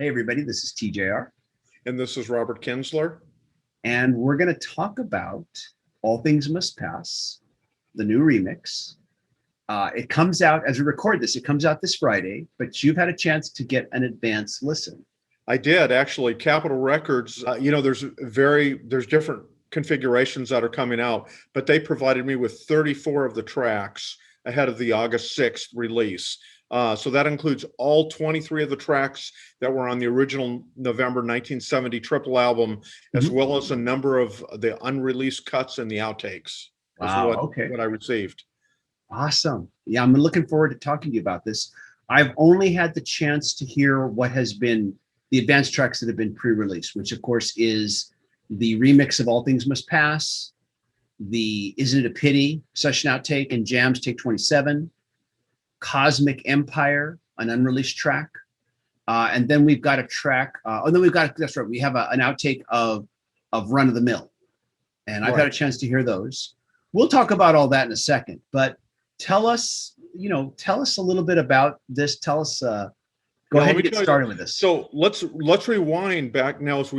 Hey, everybody, this is TJR, And this is Robert Kinsler. and we're going to talk about All Things Must Pass, the new remix. It comes out as we record this, it comes out this Friday, but you've had a chance to get an advance listen. I did actually. Capitol Records, there's different configurations that are coming out, but they provided me with 34 of the tracks ahead of the August 6th release. So that includes all 23 of the tracks that were on the original November 1970 triple album, as Mhm. well as a number of the unreleased cuts and the outtakes is Wow, okay. what I received. Awesome. Yeah, I'm looking forward to talking to you about this. I've only had the chance to hear what has been the advanced tracks that have been pre-released, which of course is the remix of All Things Must Pass, the Isn't It a Pity session outtake and Jams Take 27, Cosmic Empire, an unreleased track. And then we've got a track. That's right. We have an outtake of Run of the Mill, and I've had a Right. chance to hear those. We'll talk about all that in a second. But tell us a little bit about this. Tell us. Go Yeah, ahead let and me get tell you. started with this. So let's rewind back now, as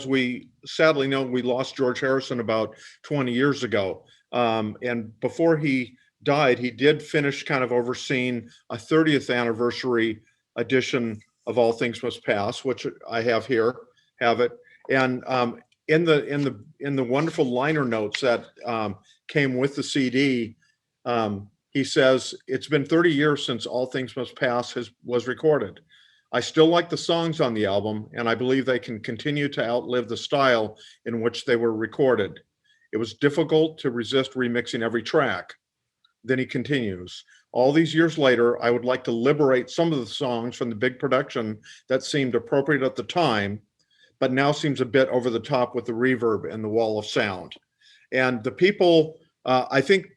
we sadly know we lost George Harrison about 20 years ago. And before he died, he did finish kind of overseeing a 30th anniversary edition of All Things Must Pass, which I have it. And in the wonderful liner notes that came with the CD, he says, "It's been 30 years since All Things Must Pass was recorded. I still like the songs on the album, and I believe they can continue to outlive the style in which they were recorded. It was difficult to resist remixing every track." Then he continues, "All these years later, I would like to liberate some of the songs from the big production that seemed appropriate at the time, but now seems a bit over the top with the reverb and the wall of sound." And the people, I think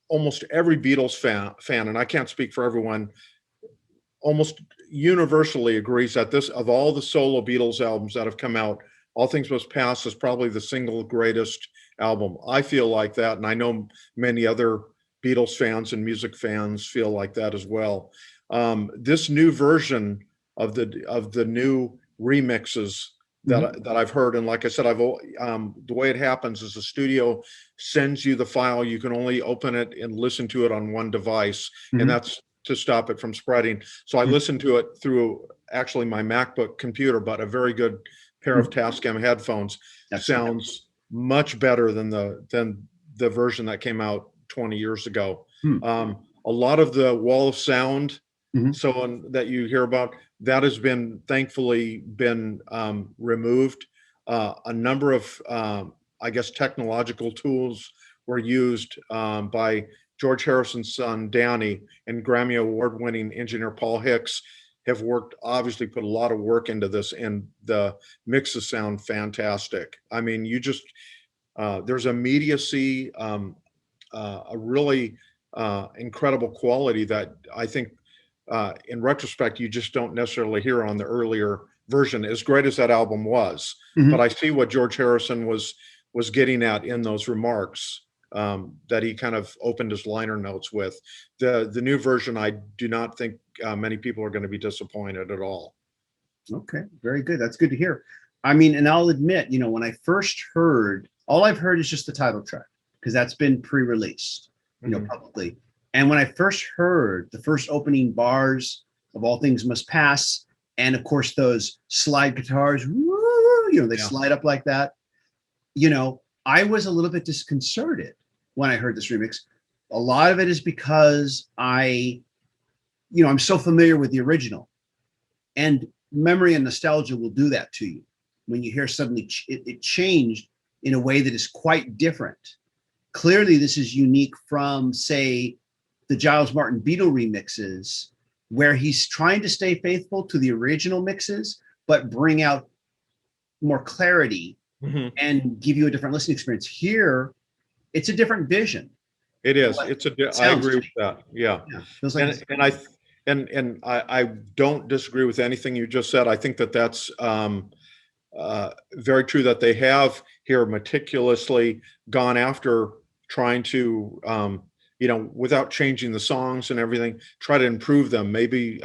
almost every Beatles fan, and I can't speak for everyone, almost universally agrees that this, of all the solo Beatles albums that have come out, All Things Must Pass is probably the single greatest album. I feel like that, and I know many other Beatles fans and music fans feel like that as well. This new version of the new remixes Mhm. that I've heard, and like I said, the way it happens is the studio sends you the file. You can only open it and listen to it on one device, and Mhm. that's to stop it from spreading. So I listened to it through actually my MacBook computer, but a very good pair of Mhm. Tascam headphones. Excellent. Sounds much better than the version that came out 20 years ago. Hmm. A lot of the wall of sound, Mhm. that you hear about, that has been thankfully been removed. A number of I guess technological tools were used by George Harrison's son Danny and Grammy Award-winning engineer Paul Hicks have obviously put a lot of work into this, and the mixes sound fantastic. I mean, there's immediacy, a really incredible quality that I think, in retrospect, you just don't necessarily hear on the earlier version, as great as that album was. But Mhm. I see what George Harrison was getting at in those remarks, that he kind of opened his liner notes with. The new version, I do not think many people are going to be disappointed at all. Okay, very good. That's good to hear. I mean, and I'll admit, when I first heard, all I've heard is just the title track because that's been pre-released, Mhm. publicly. And when I first heard the first opening bars of All Things Must Pass, and of course those slide guitars, woo, they Yeah. slide up like that. I was a little bit disconcerted when I heard this remix. A lot of it is because I'm so familiar with the original, and memory and nostalgia will do that to you when you hear suddenly it changed in a way that is quite different. Clearly, this is unique from, say, the Giles Martin Beatle remixes, where he's trying to stay faithful to the original mixes, but bring out more clarity Mhm. and give you a different listening experience. Here, it's a different vision. It is. What it I sounds agree to with me. that. Yeah. Yeah, feels like And it's and I and I don't disagree with anything you just said. I think that's very true that they have here meticulously gone after trying to, without changing the songs and everything, try to improve them. Maybe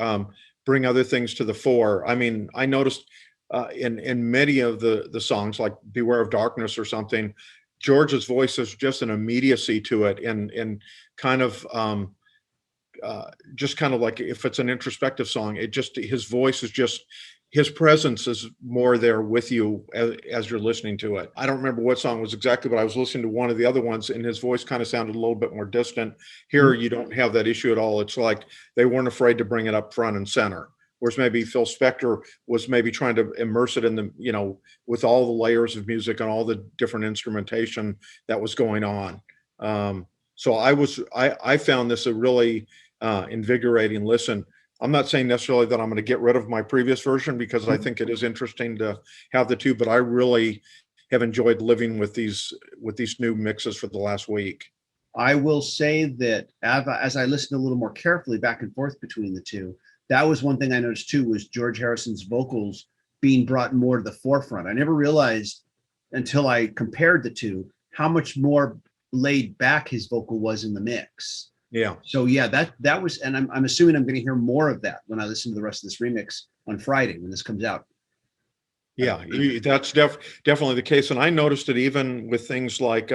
bring other things to the fore. I mean, I noticed in many of the songs, like "Beware of Darkness" or something, George's voice is just an immediacy to it, and kind of just kind of like if it's an introspective song, it just his voice is just his presence is more there with you as you're listening to it. I don't remember what song it was exactly, but I was listening to one of the other ones, and his voice kind of sounded a little bit more distant. Here, you don't have that issue at all. It's like they weren't afraid to bring it up front and center. Whereas maybe Phil Spector was maybe trying to immerse it in the, with all the layers of music and all the different instrumentation that was going on. So I found this a really invigorating listen. I'm not saying necessarily that I'm going to get rid of my previous version, because I think it is interesting to have the two, but I really have enjoyed living with these new mixes for the last week. I will say that as I listened a little more carefully back and forth between the two, that was one thing I noticed too, was George Harrison's vocals being brought more to the forefront. I never realized until I compared the two how much more laid back his vocal was in the mix. Yeah. So yeah, that was, and I'm assuming I'm going to hear more of that when I listen to the rest of this remix on Friday when this comes out. Yeah, that's definitely the case. And I noticed it even with things like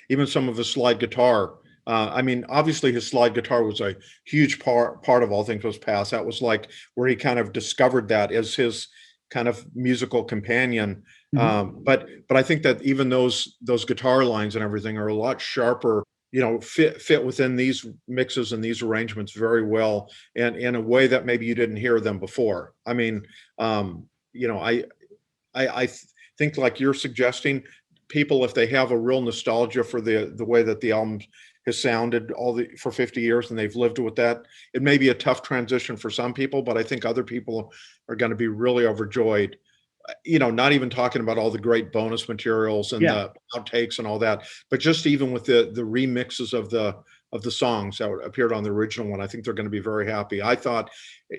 even some of his slide guitar. I mean, obviously his slide guitar was a huge part of All Things Must Pass. That was like where he kind of discovered that as his kind of musical companion. But I think that even those guitar lines and everything are a lot sharper, fit within these mixes and these arrangements very well, and in a way that maybe you didn't hear them before. I mean, I think, like you're suggesting, people, if they have a real nostalgia for the way that the album has sounded for 50 years and they've lived with that, it may be a tough transition for some people, but I think other people are going to be really overjoyed. Not even talking about all the great bonus materials and the outtakes and all that, but just even with the remixes of the songs that appeared on the original one, I think they're going to be very happy. I thought,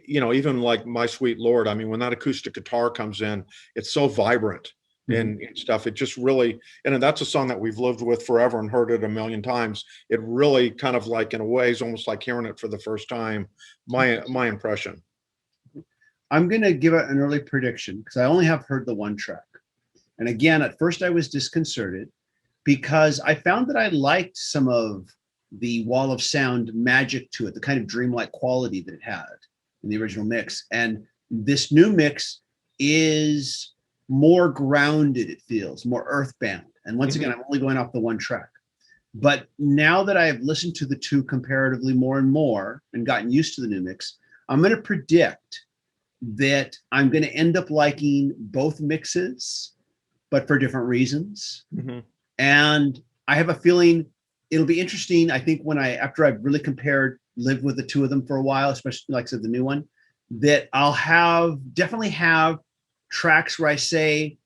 even like My Sweet Lord, I mean, when that acoustic guitar comes in, it's so vibrant and stuff. It just really, and that's a song that we've lived with forever and heard it a million times. It really kind of like, in a way, is almost like hearing it for the first time. My impression. I'm going to give an early prediction because I only have heard the one track. And again, at first I was disconcerted because I found that I liked some of the wall of sound magic to it, the kind of dreamlike quality that it had in the original mix. And this new mix is more grounded, it feels more earthbound. And once again, I'm only going off the one track. But now that I have listened to the two comparatively more and more and gotten used to the new mix, I'm going to predict that I'm going to end up liking both mixes, but for different reasons. And I have a feeling it'll be interesting. I think after I've really lived with the two of them for a while, especially like I said, the new one, that I'll definitely have tracks where I say,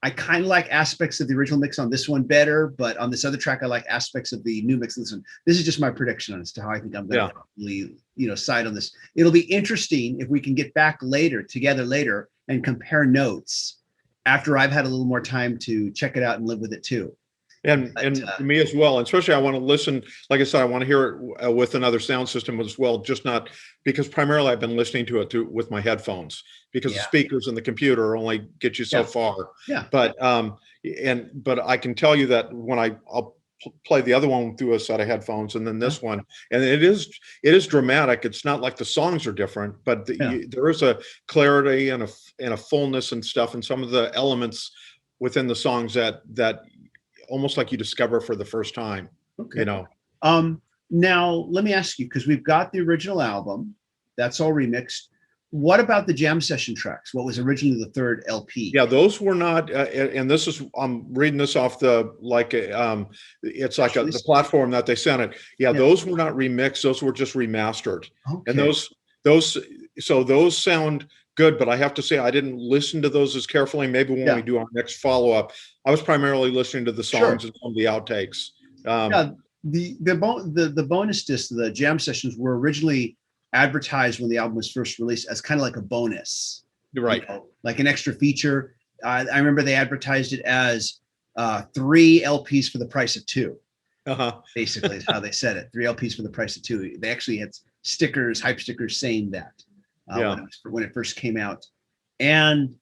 I kind of like aspects of the original mix on this one better, but on this other track, I like aspects of the new mix on this one. This is just my prediction as to how I think I'm going to probably, side on this. It'll be interesting if we can get back together later and compare notes after I've had a little more time to check it out and live with it too. And me as well. And especially I want to listen, like I said, I want to hear it with another sound system as well, just not because primarily I've been listening to it with my headphones, because the speakers in the computer only get you so far. Yeah. But I can tell you that when I'll play the other one through a set of headphones and then this one, and it is dramatic. It's not like the songs are different, but there is a clarity and a fullness and stuff, and some of the elements within the songs that almost like you discover for the first time. Okay. Now let me ask you, because we've got the original album, that's all remixed. What about the jam session tracks? What was originally the third LP? Yeah, those were not, and this is, I'm reading this off the, it's like the platform that they sent it. Yeah, those were not remixed. Those were just remastered. Okay. And those sound good, but I have to say I didn't listen to those as carefully. Maybe when we do our next follow-up, I was primarily listening to the songs and some of the outtakes. The bonus disc, the jam sessions, were originally advertised when the album was first released as kind of like a bonus, right? Like an extra feature. I remember they advertised it as 3 LPs for the price of 2. Basically, is how they said it. 3 LPs for the price of 2. They actually had stickers, hype stickers saying that. Yeah. When it first came out. And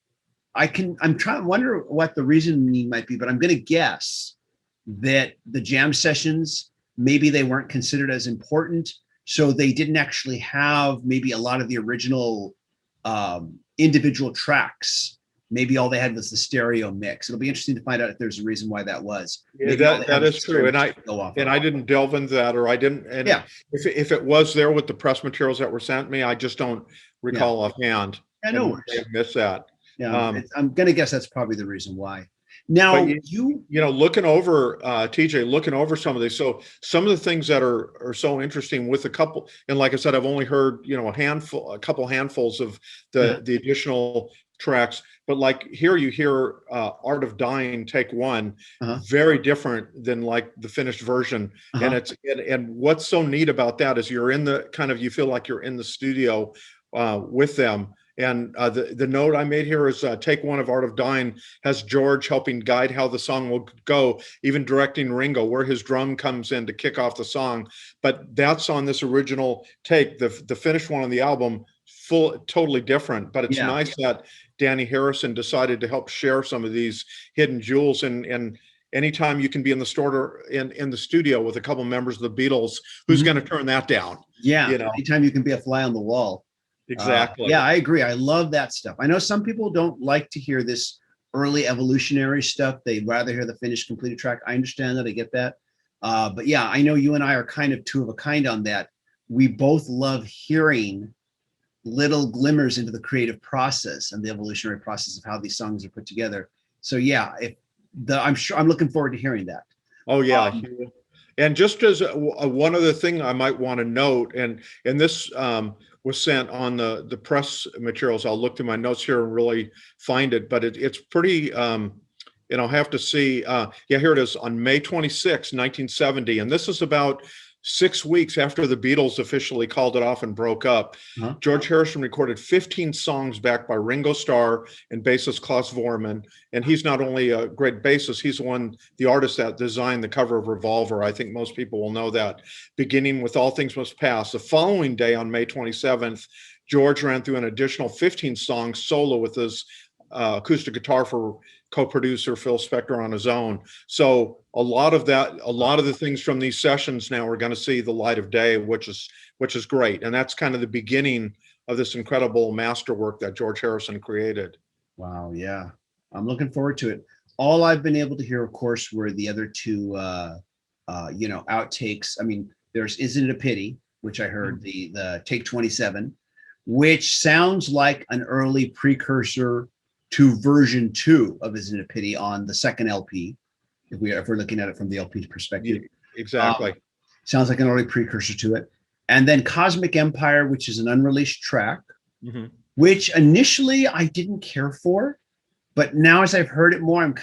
I'm trying to wonder what the reason might be, but I'm going to guess that the jam sessions, maybe they weren't considered as important. So they didn't actually have maybe a lot of the original individual tracks. Maybe all they had was the stereo mix. It'll be interesting to find out if there's a reason why that was. Yeah, Maybe that is true. And I of. didn't delve into that, or I didn't. And Yeah. if it was there with the press materials that were sent me, I just don't recall offhand. Yeah, no And worries. may have missed that. Yeah, I'm gonna guess that's probably the reason why. Now But you know, looking over TJ, looking over some of these. So some of the things that are so interesting with a couple, and like I said, I've only heard, you know, a couple handfuls of the additional tracks. But like here you hear Art of Dying take one, very different than like the finished version. And it's and what's so neat about that is you're in the kind of, you feel like you're in the studio with them. And the note I made here is take one of Art of Dying has George helping guide how the song will go, even directing Ringo where his drum comes in to kick off the song. But that's on this original take. The finished one on the album, totally different. But it's nice that Danny Harrison decided to help share some of these hidden jewels. And anytime you can be in the store in the studio with a couple members of the Beatles, who's going to turn that down? Yeah, you know? Anytime you can be a fly on the wall. Exactly. Yeah, I agree. I love that stuff. I know some people don't like to hear this early evolutionary stuff. They'd rather hear the finished completed track. I understand that. I get that. But yeah, I know you and I are kind of two of a kind on that. We both love hearing little glimmers into the creative process and the evolutionary process of how these songs are put together. So yeah, I'm looking forward to hearing that. Oh yeah. And just as one other thing I might want to note, and this was sent on the press materials. I'll look through my notes here and really find it, but it's pretty, and I'll have to see, yeah, here it is, on May 26, 1970. And this is about 6 weeks after the Beatles officially called it off and broke up. George Harrison recorded 15 songs backed by Ringo Starr and bassist Klaus Voormann. And he's not only a great bassist, he's the artist that designed the cover of Revolver. I think most people will know that. Beginning with All Things Must Pass. The following day, on May 27th, George ran through an additional 15 songs solo with his acoustic guitar for co-producer Phil Spector on his own. So a lot of the things from these sessions now are going to see the light of day, which is great. And that's kind of the beginning of this incredible masterwork that George Harrison created. Wow. Yeah. I'm looking forward to it. All I've been able to hear, of course, were the other two, outtakes. I mean, there's Isn't It a Pity, which I heard, the take 27, which sounds like an early precursor to version 2 of Isn't It a Pity on the second LP, if we're looking at it from the LP perspective. Exactly. Sounds like an early precursor to it. And then Cosmic Empire, which is an unreleased track, which initially I didn't care for, but now as I've heard it more, I'm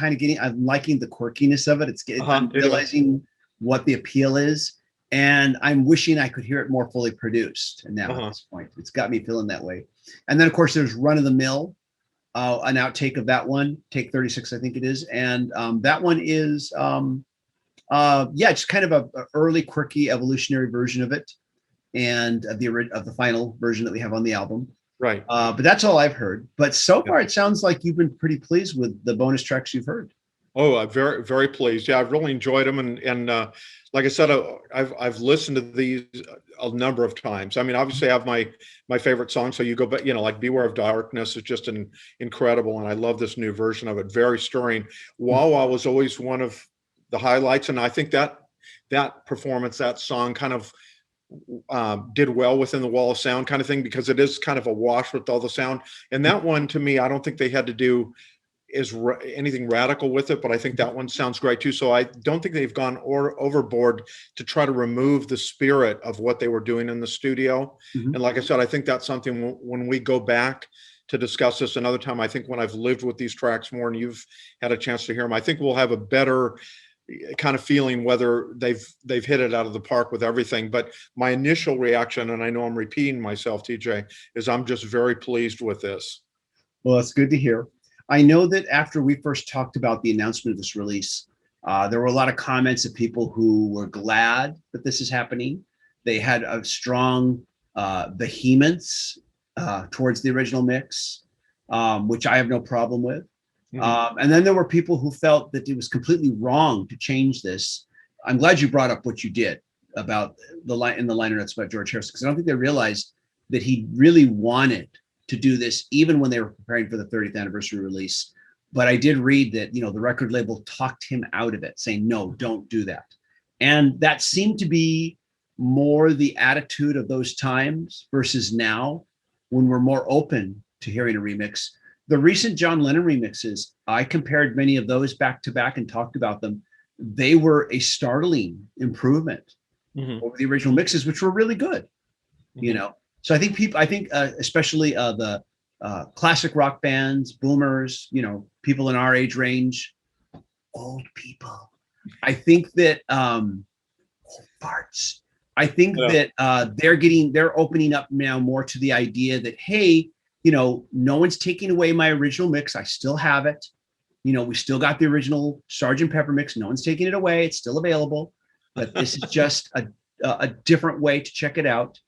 liking the quirkiness of it. I'm realizing what the appeal is, and I'm wishing I could hear it more fully produced. And now at this point, it's got me feeling that way. And then of course there's Run of the Mill, an outtake of that one, take 36, I think it is. And that one is, just kind of a early quirky evolutionary version of it, and of the final version that we have on the album. Right. But that's all I've heard. But so far, it sounds like you've been pretty pleased with the bonus tracks you've heard. Oh, I'm very, very pleased. Yeah, I've really enjoyed them. And like I said, I've listened to these a number of times. I mean, obviously I have my favorite song. So you go back, like Beware of Darkness is just incredible. And I love this new version of it. Very stirring. Wah Wah was always one of the highlights. And I think that performance, that song kind of did well within the wall of sound kind of thing, because it is kind of a wash with all the sound. And that one, to me, I don't think they had to do anything radical with it, but I think that one sounds great too. So I don't think they've gone overboard to try to remove the spirit of what they were doing in the studio. And like I said, I think that's something when we go back to discuss this another time, I think when I've lived with these tracks more and you've had a chance to hear them, I think we'll have a better kind of feeling whether they've hit it out of the park with everything. But my initial reaction, and I know I'm repeating myself, TJ, is I'm just very pleased with this. Well, that's good to hear. I know that after we first talked about the announcement of this release, there were a lot of comments of people who were glad that this is happening. They had a strong vehemence towards the original mix, which I have no problem with. Mhm. And then there were people who felt that it was completely wrong to change this. I'm glad you brought up what you did about the line in the liner notes about George Harrison, because I don't think they realized that he really wanted to do this even when they were preparing for the 30th anniversary release. But I did read that, you know, the record label talked him out of it, saying, no, don't do that. And that seemed to be more the attitude of those times versus now, when we're more open to hearing a remix. The recent John Lennon remixes, I compared many of those back to back and talked about them. They were a startling improvement Mhm. over the original mixes, which were really good, you Mhm. know. So I think people, I think especially the classic rock bands, boomers, you know, people in our age range, old people. I think that farts. I think Yeah. that they're opening up now more to the idea that, hey, you know, no one's taking away my original mix. I still have it. You know, we still got the original Sergeant Pepper mix. No one's taking it away. It's still available, but this is just a different way to check it out,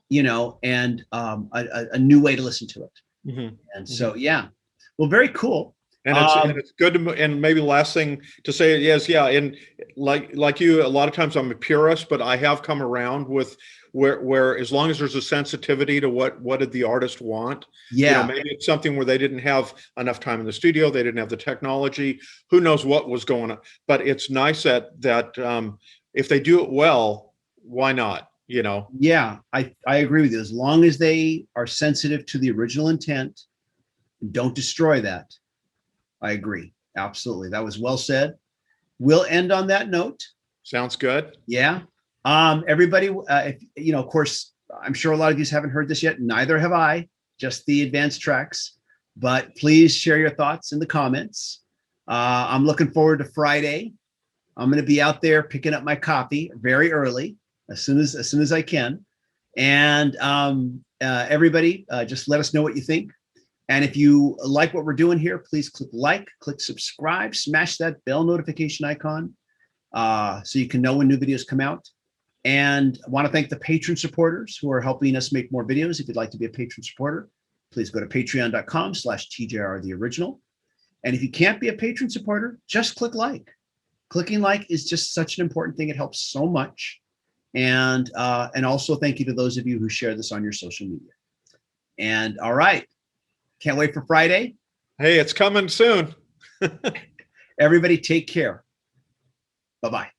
you know, and a new way to listen to it. Mhm. And Mhm. so, yeah, well, very cool. And Um, it's good to, and maybe last thing to say is, yeah, and like you, a lot of times I'm a purist, but I have come around with where as long as there's a sensitivity to what did the artist want, you know, yeah, maybe it's something where they didn't have enough time in the studio, they didn't have the technology, who knows what was going on, but it's nice that if they do it well, why not, you know? yeah, I agree with you. As long as they are sensitive to the original intent, don't destroy that. I agree. Absolutely. That was well said. We'll end on that note. Sounds good. Yeah. Everybody, if, you know, of course, I'm sure a lot of you haven't heard this yet. Neither have I, just the advanced tracks. But please share your thoughts in the comments. I'm looking forward to Friday. I'm going to be out there picking up my copy very early, as soon as I can. And everybody, just let us know what you think. And if you like what we're doing here, please click like, click subscribe, smash that bell notification icon so you can know when new videos come out. And I want to thank the patron supporters who are helping us make more videos. If you'd like to be a patron supporter, please go to patreon.com/TJR the original. And if you can't be a patron supporter, just click like. Clicking like is just such an important thing. It helps so much. And also thank you to those of you who share this on your social media. And all right, can't wait for Friday. Hey, it's coming soon. Everybody take care. Bye-bye.